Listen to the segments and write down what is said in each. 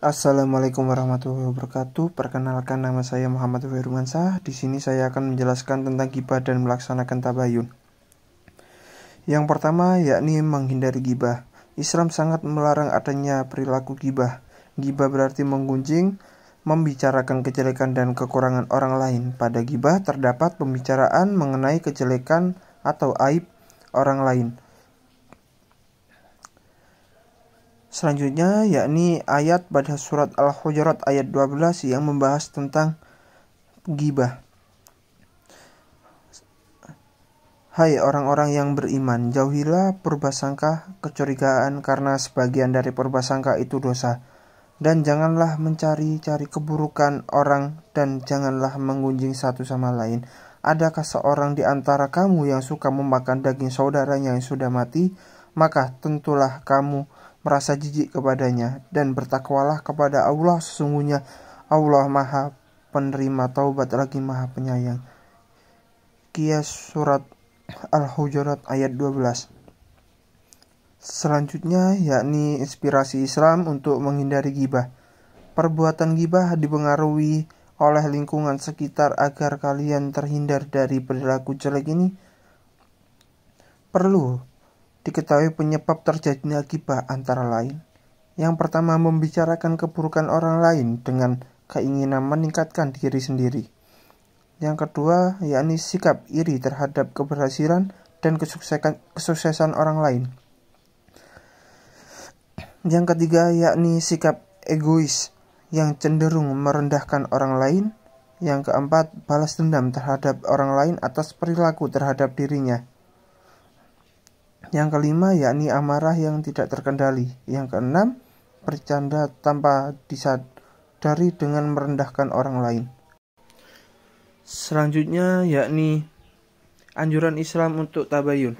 Assalamualaikum warahmatullahi wabarakatuh. Perkenalkan, nama saya Muhammad Firmansyah. Di sini saya akan menjelaskan tentang ghibah dan melaksanakan tabayun. Yang pertama yakni menghindari ghibah. Islam sangat melarang adanya perilaku ghibah. Ghibah berarti menggunjing, membicarakan kejelekan dan kekurangan orang lain. Pada ghibah terdapat pembicaraan mengenai kejelekan atau aib orang lain. Selanjutnya yakni ayat pada surat Al-Hujurat ayat 12 yang membahas tentang ghibah. Hai orang-orang yang beriman, jauhilah prasangka kecurigaan karena sebagian dari prasangka itu dosa. Dan janganlah mencari-cari keburukan orang dan janganlah menggunjing satu sama lain. Adakah seorang di antara kamu yang suka memakan daging saudaranya yang sudah mati? Maka tentulah kamu merasa jijik kepadanya dan bertakwalah kepada Allah, sesungguhnya Allah Maha Penerima Taubat lagi Maha Penyayang. Qiyas surat Al-Hujurat ayat 12. Selanjutnya yakni inspirasi Islam untuk menghindari ghibah. Perbuatan ghibah dipengaruhi oleh lingkungan sekitar. Agar kalian terhindar dari perilaku jelek ini, perlu diketahui penyebab terjadinya ghibah antara lain. Yang pertama, membicarakan keburukan orang lain dengan keinginan meningkatkan diri sendiri. Yang kedua, yakni sikap iri terhadap keberhasilan dan kesuksesan orang lain. Yang ketiga, yakni sikap egois yang cenderung merendahkan orang lain. Yang keempat, balas dendam terhadap orang lain atas perilaku terhadap dirinya. Yang kelima, yakni amarah yang tidak terkendali. Yang keenam, bercanda tanpa disadari dengan merendahkan orang lain. Selanjutnya, yakni anjuran Islam untuk tabayun.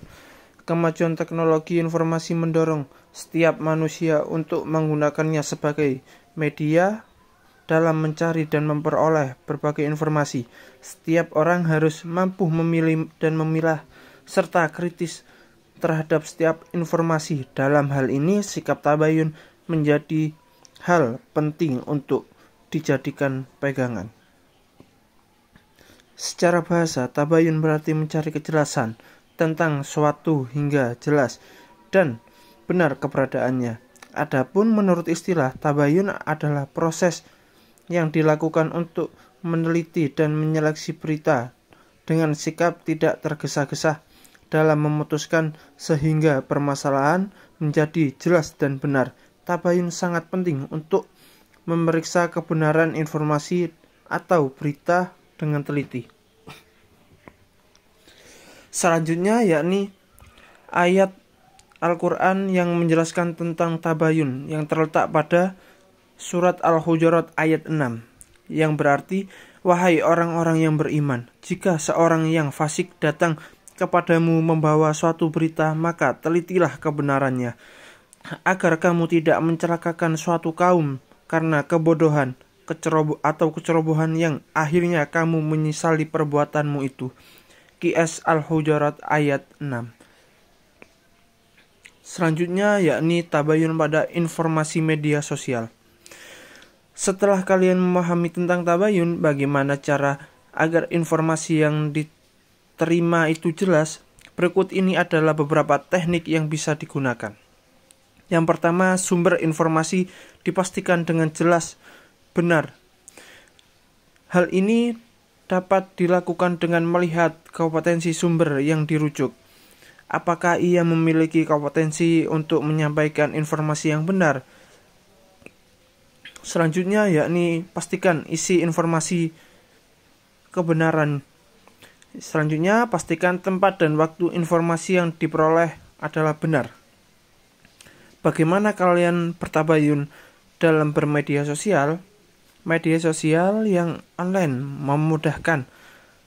Kemajuan teknologi informasi mendorong setiap manusia untuk menggunakannya sebagai media dalam mencari dan memperoleh berbagai informasi. Setiap orang harus mampu memilih dan memilah serta kritis terhadap setiap informasi. Dalam hal ini, sikap tabayun menjadi hal penting untuk dijadikan pegangan. Secara bahasa, tabayun berarti mencari kejelasan tentang suatu hingga jelas dan benar keberadaannya. Adapun menurut istilah, tabayun adalah proses yang dilakukan untuk meneliti dan menyeleksi berita dengan sikap tidak tergesa-gesa dalam memutuskan sehingga permasalahan menjadi jelas dan benar. Tabayun sangat penting untuk memeriksa kebenaran informasi atau berita dengan teliti. Selanjutnya yakni ayat Al-Quran yang menjelaskan tentang tabayun yang terletak pada surat Al-Hujurat ayat 6 yang berarti, wahai orang-orang yang beriman, jika seorang yang fasik datang kepadamu membawa suatu berita, maka telitilah kebenarannya, agar kamu tidak mencelakakan suatu kaum karena kebodohan, kecerobohan yang akhirnya kamu menyesali perbuatanmu itu. Qiyas Al-Hujurat ayat 6. Selanjutnya yakni tabayun pada informasi media sosial. Setelah kalian memahami tentang tabayun, bagaimana cara agar informasi yang diterima itu jelas, berikut ini adalah beberapa teknik yang bisa digunakan. Yang pertama, sumber informasi dipastikan dengan jelas, benar. Hal ini dapat dilakukan dengan melihat kompetensi sumber yang dirujuk. Apakah ia memiliki kompetensi untuk menyampaikan informasi yang benar? Selanjutnya yakni pastikan isi informasi kebenaran. Selanjutnya, pastikan tempat dan waktu informasi yang diperoleh adalah benar. Bagaimana kalian bertabayun dalam bermedia sosial? Media sosial yang online memudahkan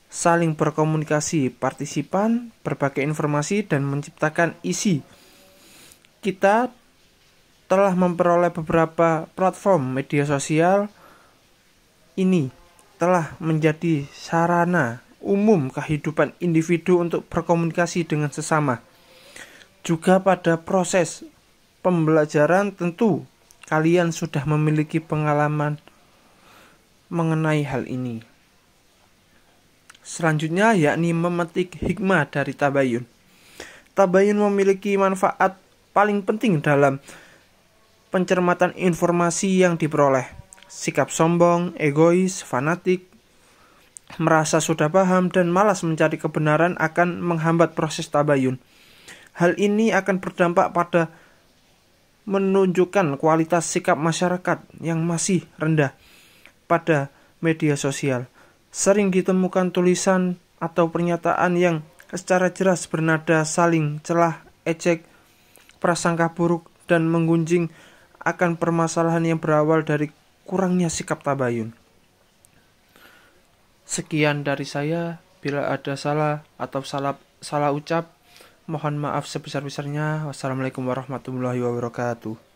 saling berkomunikasi partisipan, berbagai informasi, dan menciptakan isi. Kita telah memperoleh beberapa platform media sosial ini telah menjadi sarana umum kehidupan individu untuk berkomunikasi dengan sesama. Juga pada proses pembelajaran tentu kalian sudah memiliki pengalaman mengenai hal ini. Selanjutnya yakni memetik hikmah dari tabayun. Tabayun memiliki manfaat paling penting dalam pencermatan informasi yang diperoleh. Sikap sombong, egois, fanatik, merasa sudah paham, dan malas mencari kebenaran akan menghambat proses tabayun. Hal ini akan berdampak pada menunjukkan kualitas sikap masyarakat yang masih rendah pada media sosial. Sering ditemukan tulisan atau pernyataan yang secara jelas bernada saling celah, ejek, prasangka buruk, dan menggunjing akan permasalahan yang berawal dari kurangnya sikap tabayun. Sekian dari saya. Bila ada salah atau salah ucap, mohon maaf sebesar-besarnya. Wassalamualaikum warahmatullahi wabarakatuh.